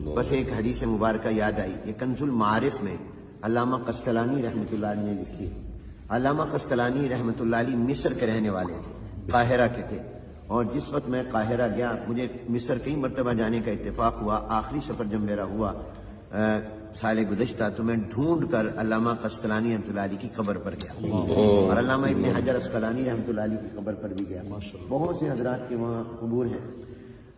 بس ایک حدیث مبارکہ یاد آئی، یہ کنز المعارف میں علامہ قسطلانی رحمۃ اللہ علیہ نے لکھی۔ علامہ قسطلانی رحمۃ اللہ علیہ مصر کے رہنے والے تھے، قاہرہ کے تھے، اور جس وقت میں قاہرہ گیا، مجھے مصر کئی مرتبہ جانے کا اتفاق ہوا، آخری سفر جب میرا ہوا سال گزشتہ، تو میں ڈھونڈ کر علامہ قسطلانی رحمۃ اللہ علیہ کی قبر پر گیا، اور علامہ ابن حجر اسقلانی رحمۃ اللہ علیہ کی قبر پر بھی گیا۔ بہت سے حضرات کے وہاں قبور ہیں۔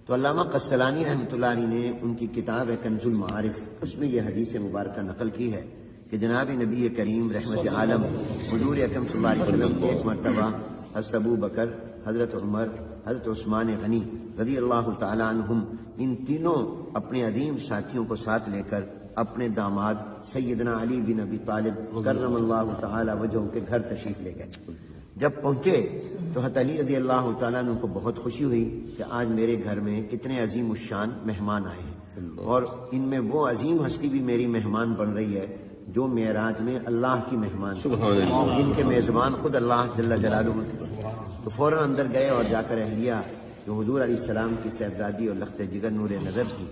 تو علامہ قسطلانی رحمۃ اللہ علیہ نے ان کی کتاب ہے کنز المعارف، اس میں یہ حدیث مبارکہ نقل کی ہے کہ جناب نبی کریم رحمت عالم حضور اکرم صلی اللہ علیہ وسلم ایک مرتبہ حضرت ابو بکر، حضرت عمر، حضرت عثمان غنی رضی اللہ تعالی عنہم، ان تینوں اپنے عظیم ساتھیوں کو ساتھ لے کر اپنے داماد سیدنا علی بن ابی طالب کرم اللہ تعالی وجہہ کے گھر تشریف لے گئے۔ جب پہنچے تو حضرت علی رضی اللہ تعالیٰ عنہ کو بہت خوشی ہوئی کہ آج میرے گھر میں کتنے عظیم الشان مہمان آئے ہیں، اور ان میں وہ عظیم ہستی بھی میری مہمان بن رہی ہے جو معراج میں اللہ کی مہمان، جن کے میزبان خود اللہ جل جلالہ تھے۔ تو فوراً اندر گئے اور جا کر اہلیہ جو حضور علیہ السلام کی صاحبزادی اور لخت جگر نور نظر تھی،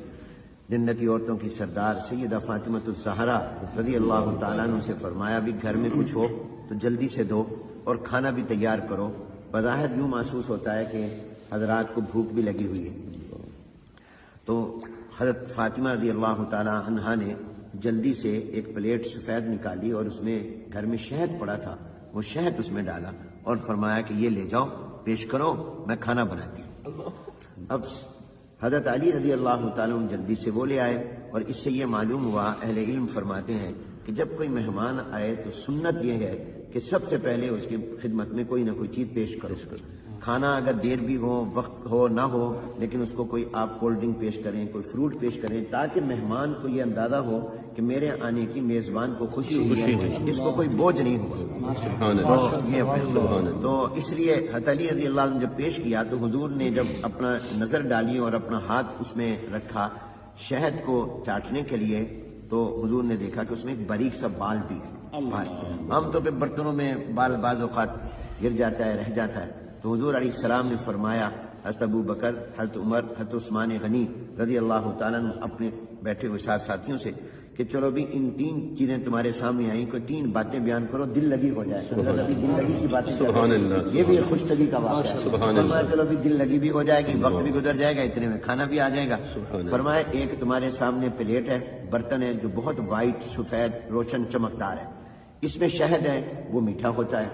جنتی عورتوں کی سردار سیدہ فاطمہ الزہرا رضی اللہ تعالیٰ عنہ سے فرمایا بھی گھر میں کچھ ہو تو جلدی سے دو اور کھانا بھی تیار کرو۔ بظاہر یوں محسوس ہوتا ہے کہ حضرات کو بھوک بھی لگی ہوئی ہے۔ تو حضرت فاطمہ رضی اللہ تعالیٰ عنہا نے جلدی سے ایک پلیٹ سفید نکالی اور اس میں گھر میں شہد پڑا تھا، وہ شہد اس میں ڈالا اور فرمایا کہ یہ لے جاؤ، پیش کرو، میں کھانا بناتی ہوں۔ اب حضرت علی رضی اللہ تعالیٰ عنہ جلدی سے وہ لے آئے، اور اس سے یہ معلوم ہوا، اہل علم فرماتے ہیں کہ جب کوئی مہمان آئے تو سنت یہ ہے کہ سب سے پہلے اس کی خدمت میں کوئی نہ کوئی چیز پیش کرو۔ کھانا اگر دیر بھی ہو، وقت ہو نہ ہو، لیکن اس کو کوئی آپ کولڈ ڈرنک پیش کریں، کوئی فروٹ پیش کریں، تاکہ مہمان کو یہ اندازہ ہو کہ میرے آنے کی میزبان کو خوشی ہوئی ہے، اس کو کوئی بوجھ نہیں ہوا۔ تو اس لیے حضرت علی رضی اللہ عنہ جب پیش کیا تو حضور نے جب اپنا نظر ڈالی اور اپنا ہاتھ اس میں رکھا شہد کو چاٹنے کے لیے، تو حضور نے دیکھا کہ اس میں ایک باریک سا بال بھی ہے۔ عام طور پہ برتنوں میں بال بعض اوقات گر جاتا ہے، رہ جاتا ہے، تو حضور علیہ السلام نے فرمایا حضرت ابو بکر، حضرت عمر، حضرت عثمان غنی رضی اللہ تعالیٰ عنہ اپنے بیٹھے ہوئے ساتھ ساتھیوں سے کہ چلو بھی ان تین چیزیں تمہارے سامنے آئیں، کوئی تین باتیں بیان کرو، دل لگی ہو جائے۔ ابھی دل لگی کی باتیں، یہ بھی خوش طبی کا واقعہ ہے۔ فرمایا چلو بھی دل لگی بھی ہو جائے گی، وقت بھی گزر جائے گا، اتنے میں کھانا بھی آ جائے گا۔ فرمایا ایک تمہارے سامنے پلیٹ ہے، برتن ہے جو بہت وائٹ، سفید، روشن، چمکدار ہے، اس میں شہد ہے، وہ میٹھا ہوتا ہے،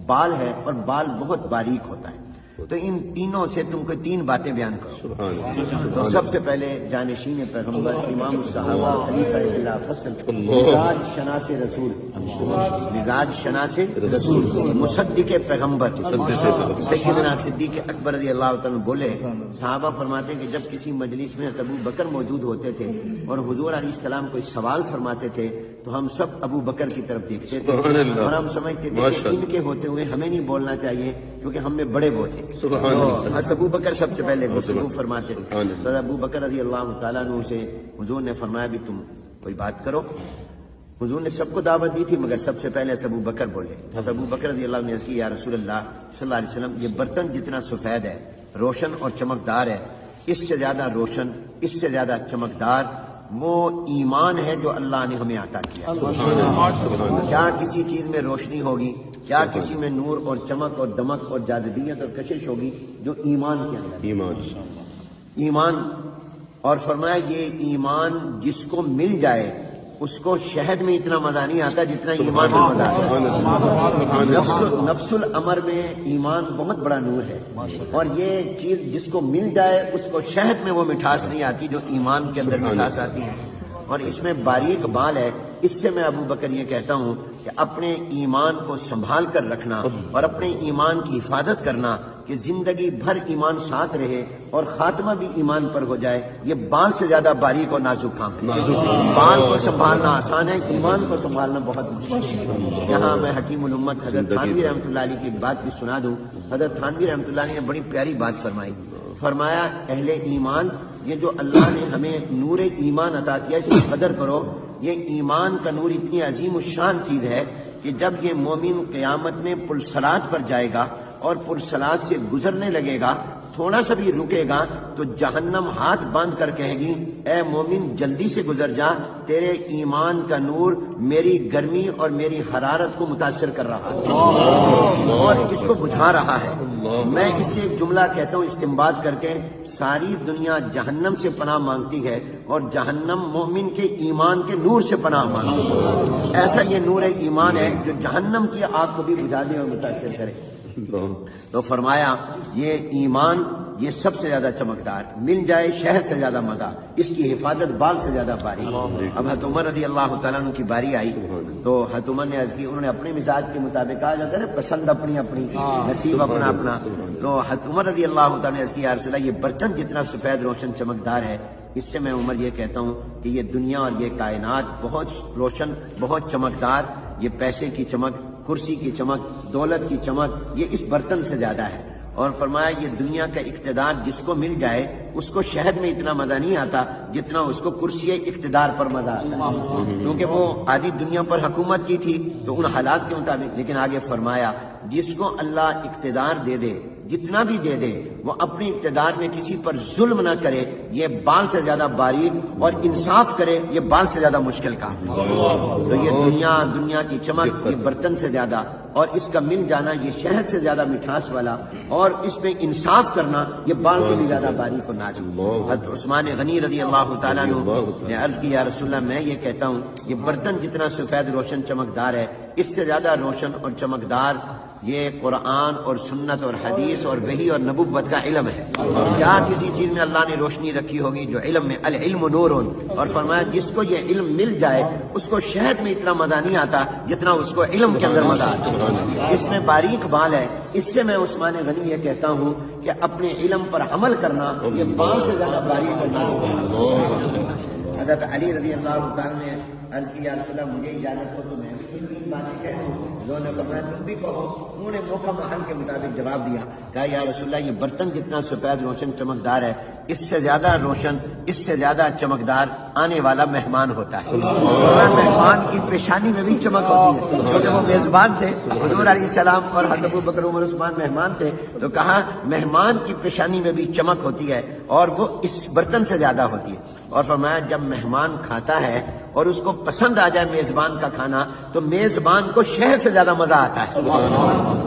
بال ہے اور بال بہت باریک ہوتا ہے، تو ان تینوں سے تم کو تین باتیں بیان کرو۔ تو سب سے پہلے جانشین پیغمبر، امام الصحابہ، خلیفہ بلا فصل، مزاج شناس رسول، مزاج شناس رسول، مصدق پیغمبر سیدنا صدیق اکبر رضی اللہ تعالیٰ بولے، صحابہ فرماتے ہیں کہ جب کسی مجلس میں ابو بکر موجود ہوتے تھے اور حضور علیہ السلام کوئی سوال فرماتے تھے تو ہم سب ابو بکر کی طرف دیکھتے تھے اور ہم سمجھتے تھے کہ ان کے ہوتے ہوئے ہمیں نہیں بولنا چاہیے کیونکہ ہم میں بڑے وہ تھے۔ حضرت ابو بکر سب سے پہلے گفتگو فرماتے تھے، تو ابو بکر رضی اللہ تعالیٰ عنہ سے حضور نے فرمایا بھی تم کوئی بات کرو۔ حضور نے سب کو دعوت دی تھی مگر سب سے پہلے ابو بکر بولے۔ حضرت ابو بکر رضی اللہ عنہ نے عرض کی یا رسول اللہ صلی اللہ علیہ وسلم، یہ برتن جتنا سفید ہے، روشن اور چمکدار ہے، اس سے زیادہ روشن، اس سے زیادہ چمکدار وہ ایمان ہے جو اللہ نے ہمیں عطا کیا۔ کیا کسی چیز میں روشنی ہوگی، کیا کسی میں نور اور چمک اور دمک اور جاذبیت اور کشش ہوگی جو ایمان کے اندر ایمان۔ اور فرمایا یہ ایمان جس کو مل جائے اس کو شہد میں اتنا مزہ نہیں آتا جتنا ایمان میں مزہ آتا ہے۔ نفس الامر میں ایمان بہت بڑا نور ہے، اور یہ چیز جس کو مل جائے اس کو شہد میں وہ مٹھاس نہیں آتی جو ایمان کے اندر مٹھاس آتی ہے۔ اور اس میں باریک بال ہے، اس سے میں ابو بکر یہ کہتا ہوں کہ اپنے ایمان کو سنبھال کر رکھنا اور اپنے ایمان کی حفاظت کرنا کہ زندگی بھر ایمان ساتھ رہے اور خاتمہ بھی ایمان پر ہو جائے، یہ بال سے زیادہ باریک اور نازک کام ہے۔ بال کو سنبھالنا آسان ہے، ایمان کو سنبھالنا بہت مشکل ہے۔ یہاں میں حکیم الامت حضرت تھانوی رحمۃ اللہ علیہ کی بات بھی سنا دوں۔ حضرت تھانوی رحمۃ اللہ علیہ نے بڑی پیاری بات فرمائی، فرمایا اہل ایمان، یہ جو اللہ نے ہمیں نور ایمان عطا کیا اس کی قدر کرو۔ یہ ایمان کا نور اتنی عظیم الشان چیز ہے کہ جب یہ مومن قیامت میں پرصلات پر جائے گا اور پرصلات سے گزرنے لگے گا تھوڑا سا بھی رکے گا تو جہنم ہاتھ باندھ کر کہے گی اے مومن جلدی سے گزر جا، تیرے ایمان کا نور میری گرمی اور میری حرارت کو متاثر کر رہا ہے اور اس کو بجھا رہا ہے۔ میں اس سے ایک جملہ کہتا ہوں استنباط کر کے، ساری دنیا جہنم سے پناہ مانگتی ہے اور جہنم مومن کے ایمان کے نور سے پناہ مانگتی ہے۔ ایسا یہ نور ایمان ہے جو جہنم کی آگ کو بھی بجھا دے اور متاثر کرے۔ تو فرمایا یہ ایمان یہ سب سے زیادہ چمکدار، مل جائے شہد سے زیادہ مزہ، اس کی حفاظت بال سے زیادہ باری۔ اب حضرت عمر رضی اللہ تعالیٰ عنہ کی باری آئی تو حضرت عمر نے عرض کی، انہوں نے اپنے مزاج کے مطابق، کہا جاتا ہے نا پسند اپنی اپنی، نصیب اپنا اپنا، تو حضرت عمر رضی اللہ تعالیٰ نے عرض کی یا رسول اللہ یہ برتن جتنا سفید روشن چمکدار ہے، اس سے میں عمر یہ کہتا ہوں کہ یہ دنیا اور یہ کائنات بہت روشن، بہت چمکدار، یہ پیسے کی چمک، کرسی کی چمک، دولت کی چمک یہ اس برتن سے زیادہ ہے۔ اور فرمایا یہ دنیا کا اقتدار جس کو مل جائے اس کو شہد میں اتنا مزہ نہیں آتا جتنا اس کو کرسی اقتدار پر مزہ آتا ہے، کیونکہ وہ آدھی دنیا پر حکومت کی تھی تو ان حالات کے مطابق۔ لیکن آگے فرمایا جس کو اللہ اقتدار دے دے، جتنا بھی دے دے، وہ اپنے اقتدار میں کسی پر ظلم نہ کرے، یہ بال سے زیادہ باریک، اور انصاف کرے یہ بال سے زیادہ مشکل کام۔ تو یہ دنیا کی چمک یہ برتن سے زیادہ، اور اس کا مل جانا یہ شہد سے زیادہ مٹھاس والا، اور اس میں انصاف کرنا یہ بال سے بھی زیادہ باریک اور نازک۔ حضرت عثمان غنی رضی اللہ تعالیٰ عنہ نے عرض کی یا رسول اللہ میں یہ کہتا ہوں یہ برتن جتنا سفید روشن چمکدار ہے، اس سے زیادہ روشن اور چمکدار یہ قرآن اور سنت اور حدیث اور وحی اور نبوت کا علم ہے۔ کیا کسی چیز میں اللہ نے روشنی رکھی ہوگی جو علم میں، العلم نور، اور فرمایا جس کو یہ علم مل جائے اس کو شہد میں اتنا مزہ نہیں آتا جتنا اس کو علم کے اندر مزہ آتا۔ اس میں باریک بال ہے، اس سے میں عثمان غنی یہ کہتا ہوں کہ اپنے علم پر عمل کرنا یہ بال سے زیادہ باریک اور نازک ہے۔ حضرت علی رضی اللہ تعالیٰ نے عرض کی یا رسول اللہ مجھے اجازت ہو تو میں بھی تین باتیں کہوں۔ انہوں نے فرمایا تم بھی کہو۔ انہوں نے موقع محل کے مطابق جواب دیا، کہا یا رسول اللہ یہ برتن جتنا سفید روشن چمکدار ہے، اس سے زیادہ روشن، اس سے زیادہ چمکدار آنے والا مہمان ہوتا ہے۔ مہمان کی پیشانی میں بھی چمک ہوتی ہے، کیونکہ وہ میزبان تھے، حضور علیہ السلام اور حضرت ابو بکر عمر عثمان مہمان تھے، تو کہا مہمان کی پیشانی میں بھی چمک ہوتی ہے اور وہ اس برتن سے زیادہ ہوتی ہے۔ اور فرمایا جب مہمان کھاتا ہے اور اس کو پسند آ جائے میزبان کا کھانا تو میزبان کو شہد سے زیادہ مزہ آتا ہے،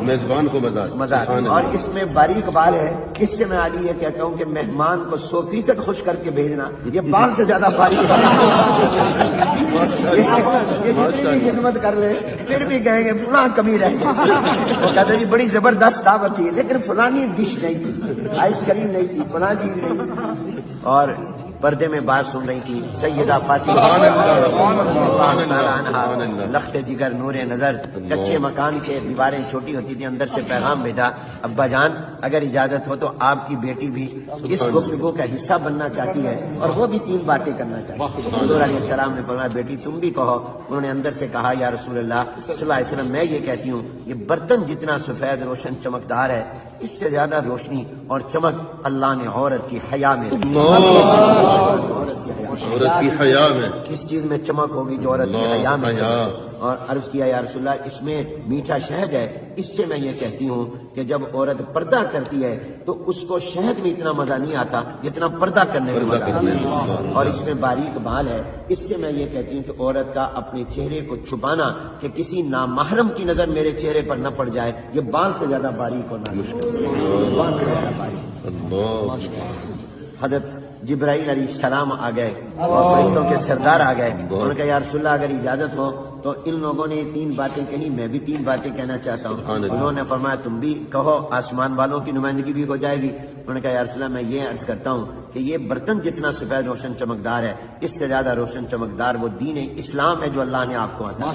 میزبان کو مزہ آتا ہے۔ اور اس میں باریک بال ہے، اس سے میں علی یہ کہتا ہوں کہ مہمان کو 100% خوش کر کے بھیجنا یہ بال سے زیادہ باریک ہے۔ یہ جتنی بھی خدمت کر لے پھر بھی کہیں گے فلاں کمی رہ گئی، وہ کہتے جی بڑی زبردست دعوت تھی لیکن فلانی ڈش نہیں تھی، آئس کریم نہیں تھی، فلاں چیز نہیں تھی۔ اور پردے میں بات سن رہی تھی سیدہ فاطمہ لخت جگر نور نظر، کچے مکان کے دیواریں چھوٹی ہوتی تھی، اندر سے پیغام بھیجا ابا جان اگر اجازت ہو تو آپ کی بیٹی بھی اس گفتگو کا حصہ بننا چاہتی ہے اور وہ بھی 3 باتیں کرنا چاہتی ہے۔ حضور علیہ السلام نے فرمایا بیٹی تم بھی کہو۔ انہوں نے اندر سے کہا یا رسول اللہ صلی اللہ علیہ وسلم میں یہ کہتی ہوں یہ برتن جتنا سفید روشن چمکدار ہے اس سے زیادہ روشنی اور چمک اللہ نے عورت کی حیا میں، عورت کی حیا میں، کس چیز میں چمک ہوگی جو عورت کی حیا میں۔ اور عرض کیا یا رسول اللہ اس میں میٹھا شہد ہے، اس سے میں یہ کہتی ہوں کہ جب عورت پردہ کرتی ہے تو اس کو شہد میں اتنا مزہ نہیں آتا جتنا پردہ کرنے میں مزہ آتا ہے۔ اور اس میں باریک بال ہے، اس سے میں یہ کہتی ہوں کہ عورت کا اپنے چہرے کو چھپانا کہ کسی نامحرم کی نظر میرے چہرے پر نہ پڑ جائے یہ بال سے زیادہ باریک اور نازک ہے۔ حضرت جبرائیل علیہ السلام آ گئے اور فرشتوں کے سردار آ گئے، انہوں نے کہا یا رسول اللہ اگر اجازت ہو تو ان لوگوں نے 3 باتیں کہی، میں بھی 3 باتیں کہنا چاہتا ہوں۔ انہوں نے فرمایا تم بھی کہو، آسمان والوں کی نمائندگی بھی ہو جائے گی۔ انہوں نے کہا یا رسول اللہ میں یہ عرض کرتا ہوں کہ یہ برتن جتنا سفید روشن چمکدار ہے اس سے زیادہ روشن چمکدار وہ دین اسلام ہے جو اللہ نے آپ کو عطا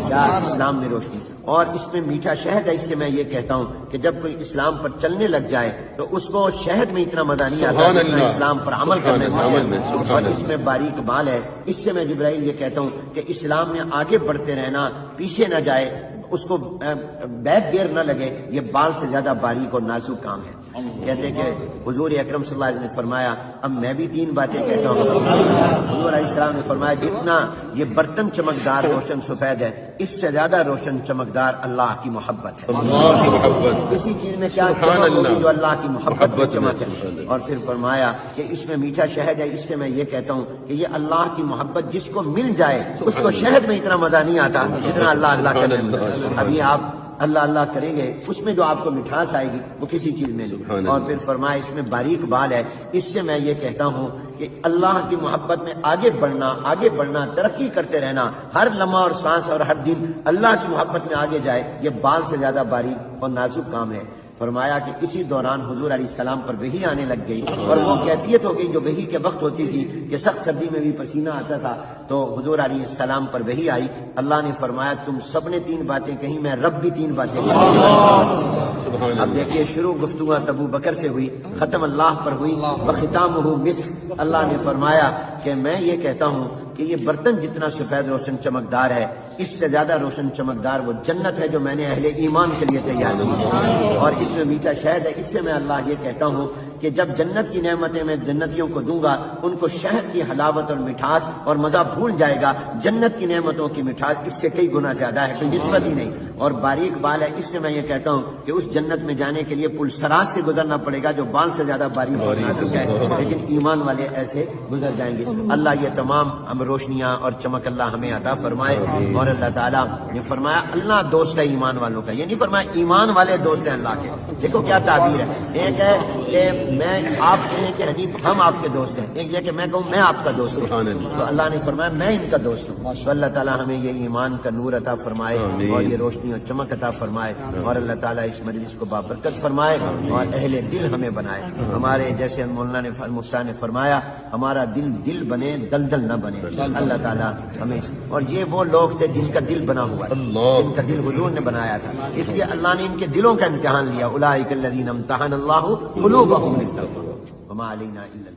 کیا، اسلام میں روشنی، اور اس میں میٹھا شہد ہے۔ اس سے میں یہ کہتا ہوں کہ جب کوئی اسلام پر چلنے لگ جائے تو اس کو شہد میں اتنا مزہ نہیں آتا جتنا اسلام پر عمل کرنے میں، اور اس میں باریک بال ہے۔ اس سے میں جبرائیل یہ کہتا ہوں کہ اسلام میں آگے بڑھتے رہنا، پیچھے نہ جائے، اس کو بیک گیئر نہ لگے، یہ بال سے زیادہ باریک اور نازک کام ہے۔ کہتے کہ حضور اکرم صلی اللہ علیہ وسلم نے فرمایا اب میں بھی 3 باتیں کہتا ہوں. حضور علیہ السلام نے فرمایا جتنا یہ برتن چمکدار روشن سفید ہے اس سے زیادہ روشن چمکدار اللہ کی محبت ہے. اللہ کی محبت. کسی چیز میں کیا سبحان چمک ہوگی اللہ. جو اللہ کی محبت میں چمک ہے. محبت. اور پھر فرمایا کہ اس میں میٹھا شہد ہے. اس سے میں یہ کہتا ہوں کہ یہ اللہ کی محبت جس کو مل جائے اس کو شہد میں اتنا مزہ نہیں آتا جتنا اللہ اللہ کرنے میں. ابھی آپ اللہ اللہ کریں گے اس میں جو آپ کو مٹھاس آئے گی وہ کسی چیز میں نہیں. اور پھر فرمایا اس میں باریک بال ہے. اس سے میں یہ کہتا ہوں کہ اللہ کی محبت میں آگے بڑھنا ترقی کرتے رہنا ہر لمحہ اور سانس اور ہر دن اللہ کی محبت میں آگے جائے یہ بال سے زیادہ باریک اور نازک کام ہے. فرمایا کہ اسی دوران حضور علیہ السلام پر وحی آنے لگ گئی اور وہ کیفیت ہو گئی جو وحی کے وقت ہوتی تھی کہ سخت سردی میں بھی پسینہ آتا تھا. تو حضور علیہ السلام پر وحی آئی. اللہ نے فرمایا تم سب نے 3 باتیں کہیں میں رب بھی 3 باتیں کہیں. اب دیکھیے شروع گفتگو ابو بکر سے ہوئی ختم اللہ پر ہوئی. وختامہ مسک. اللہ نے فرمایا کہ میں یہ کہتا ہوں کہ یہ برتن جتنا سفید روشن چمکدار ہے اس سے زیادہ روشن چمکدار وہ جنت ہے جو میں نے اہل ایمان کے لیے تیار کی ہے. اور اس میں میٹھا شہد ہے. اس سے میں اللہ یہ کہتا ہوں کہ جب جنت کی نعمتیں میں جنتیوں کو دوں گا ان کو شہد کی حلاوت اور مٹھاس اور مزہ بھول جائے گا. جنت کی نعمتوں کی مٹھاس اس سے کئی گنا زیادہ ہے کوئی نسبت ہی نہیں. اور باریک بال ہے. اس سے میں یہ کہتا ہوں کہ اس جنت میں جانے کے لیے پل سراج سے گزرنا پڑے گا جو بال سے زیادہ باریک اور نازک ہے لیکن ایمان والے ایسے گزر جائیں گے. اللہ یہ تمام ہم روشنیاں اور چمک اللہ ہمیں عطا فرمائے. اور اللہ تعالیٰ نے فرمایا اللہ دوست ہے ایمان والوں کا. یہ نہیں فرمایا ایمان والے دوست ہیں اللہ کے. دیکھو کیا تعبیر ہے. ایک ہے کہ میں آپ کہیں کہ حنیف ہم آپ کے دوست ہیں. ایک یہ کہ میں کہوں میں آپ کا دوست ہوں. تو اللہ نے فرمایا میں ان کا دوست ہوں. تو اللہ تعالیٰ ہمیں یہ ایمان کا نور عطا فرمائے اور یہ روشنی اور چمک عطا فرمائے. اور اللہ تعالیٰ اس مجلس کو بابرکت فرمائے اور اہل دل ہمیں بنائے. ہمارے جیسے مولانا نے مفتی نے فرمایا ہمارا دل بنے دلدل نہ بنے. اللہ تعالیٰ ہمیں اور یہ وہ لوگ تھے جن کا دل بنا ہوا ہے جن کا دل حضور نے بنایا تھا. اس لیے اللہ نے ان کے دلوں کا امتحان لیا. اولئک الذین امتحن اللہ قلوبہم للتقوی وما علینا الا